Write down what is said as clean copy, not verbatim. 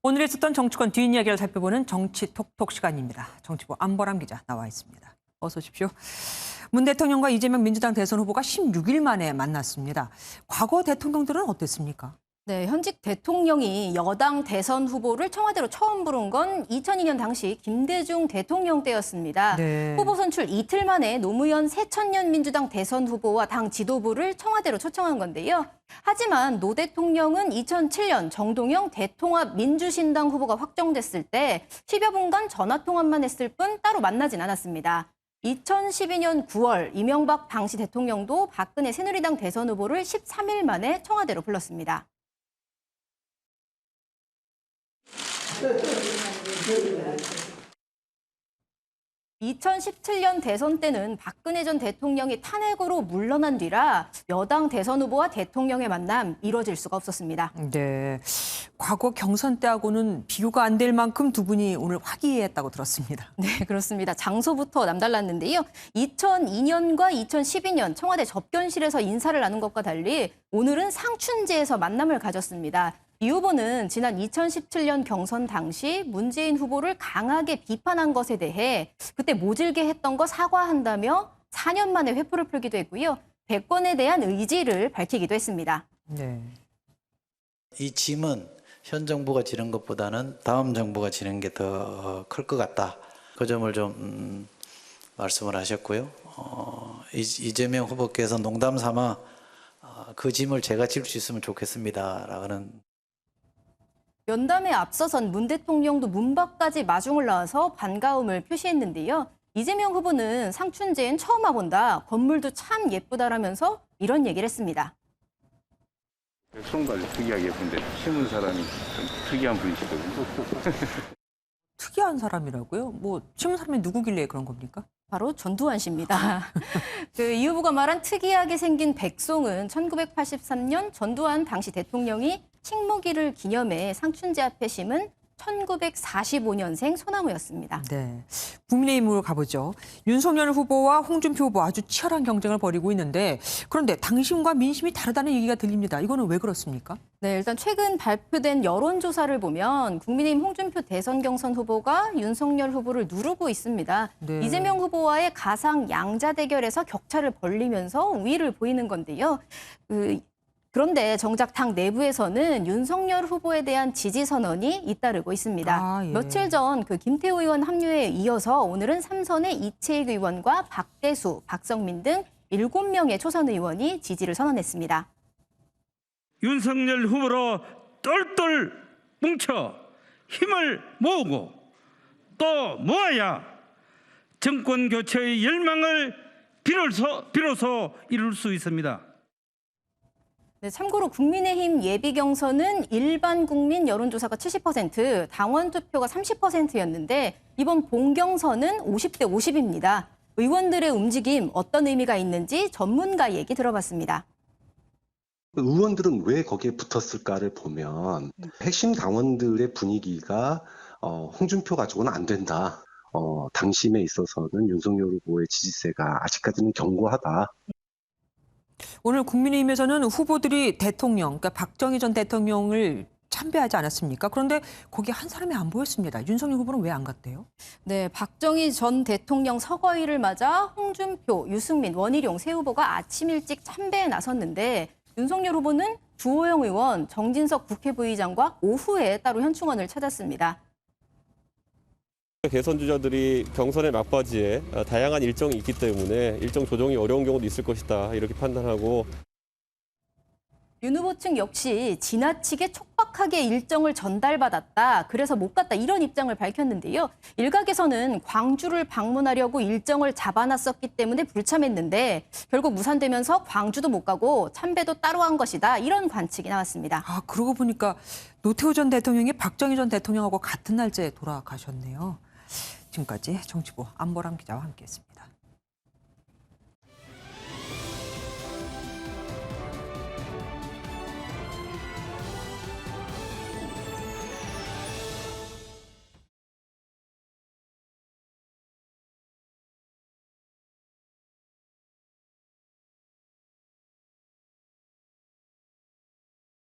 오늘 있었던 정치권 뒷이야기를 살펴보는 정치 톡톡 시간입니다. 정치부 안보람 기자 나와 있습니다. 어서 오십시오. 문 대통령과 이재명 민주당 대선 후보가 16일 만에 만났습니다. 과거 대통령들은 어땠습니까? 네, 현직 대통령이 여당 대선 후보를 청와대로 처음 부른 건 2002년 당시 김대중 대통령 때였습니다. 네. 후보 선출 이틀 만에 노무현 새천년 민주당 대선 후보와 당 지도부를 청와대로 초청한 건데요. 하지만 노 대통령은 2007년 정동영 대통합 민주신당 후보가 확정됐을 때 10여 분간 전화통화만 했을 뿐 따로 만나진 않았습니다. 2012년 9월 이명박 당시 대통령도 박근혜 새누리당 대선 후보를 13일 만에 청와대로 불렀습니다. 2017년 대선 때는 박근혜 전 대통령이 탄핵으로 물러난 뒤라 여당 대선 후보와 대통령의 만남 이뤄질 수가 없었습니다. 네. 과거 경선 때하고는 비교가 안 될 만큼 두 분이 오늘 화기애애했다고 들었습니다. 네, 그렇습니다. 장소부터 남달랐는데요. 2002년과 2012년 청와대 접견실에서 인사를 나눈 것과 달리 오늘은 상춘제에서 만남을 가졌습니다. 이 후보는 지난 2017년 경선 당시 문재인 후보를 강하게 비판한 것에 대해 그때 모질게 했던 거 사과한다며 4년 만에 회포를 풀기도 했고요. 대권에 대한 의지를 밝히기도 했습니다. 네. 이 짐은 현 정부가 지는 것보다는 다음 정부가 지는 게 더 클 것 같다. 그 점을 좀 말씀을 하셨고요. 이재명 후보께서 농담 삼아 그 짐을 제가 질 수 있으면 좋겠습니다라는. 면담에 앞서선 문 대통령도 문밖까지 마중을 나와서 반가움을 표시했는데요. 이재명 후보는 상춘제엔 처음 와본다. 건물도 참 예쁘다라면서 이런 얘기를 했습니다. 백성도 특이하게 예쁜데 심은 사람이 좀 특이한 분이시거든요. 특이한 사람이라고요? 뭐 심은 사람이 누구길래 그런 겁니까? 바로 전두환 씨입니다. 이 후보가 말한 특이하게 생긴 백송은 1983년 전두환 당시 대통령이 식모기를 기념해 상춘제 앞에 심은 1945년생 소나무였습니다. 네. 국민의힘으로 가보죠. 윤석열 후보와 홍준표 후보 아주 치열한 경쟁을 벌이고 있는데 그런데 당심과 민심이 다르다는 얘기가 들립니다. 이거는 왜 그렇습니까? 네, 일단 최근 발표된 여론조사를 보면 국민의힘 홍준표 대선 경선 후보가 윤석열 후보를 누르고 있습니다. 네. 이재명 후보와의 가상 양자 대결에서 격차를 벌리면서 우위를 보이는 건데요. 그런데 정작 당 내부에서는 윤석열 후보에 대한 지지 선언이 잇따르고 있습니다. 예. 며칠 전 김태우 의원 합류에 이어서 오늘은 삼선의 이채익 의원과 박대수, 박성민 등 7명의 초선 의원이 지지를 선언했습니다. 윤석열 후보로 똘똘 뭉쳐 힘을 모으고 또 모아야 정권 교체의 열망을 비로소 이룰 수 있습니다. 네, 참고로 국민의힘 예비 경선은 일반 국민 여론조사가 70%, 당원 투표가 30%였는데 이번 본경선은 50대 50입니다. 의원들의 움직임 어떤 의미가 있는지 전문가 얘기 들어봤습니다. 의원들은 왜 거기에 붙었을까를 보면 핵심 당원들의 분위기가 홍준표 가지고는 안 된다. 당심에 있어서는 윤석열 후보의 지지세가 아직까지는 견고하다. 오늘 국민의힘에서는 후보들이 대통령, 그러니까 박정희 전 대통령을 참배하지 않았습니까? 그런데 거기 한 사람이 안 보였습니다. 윤석열 후보는 왜 안 갔대요? 네, 박정희 전 대통령 서거일을 맞아 홍준표, 유승민, 원희룡 세 후보가 아침 일찍 참배에 나섰는데 윤석열 후보는 주호영 의원, 정진석 국회부의장과 오후에 따로 현충원을 찾았습니다. 개선 주자들이 경선의 막바지에 다양한 일정이 있기 때문에 일정 조정이 어려운 경우도 있을 것이다 이렇게 판단하고. 윤 후보 측 역시 지나치게 촉박하게 일정을 전달받았다. 그래서 못 갔다 이런 입장을 밝혔는데요. 일각에서는 광주를 방문하려고 일정을 잡아놨었기 때문에 불참했는데 결국 무산되면서 광주도 못 가고 참배도 따로 한 것이다. 이런 관측이 나왔습니다. 아, 그러고 보니까 노태우 전 대통령이 박정희 전 대통령하고 같은 날짜에 돌아가셨네요. 지금까지 정치부 안보람 기자와 함께했습니다.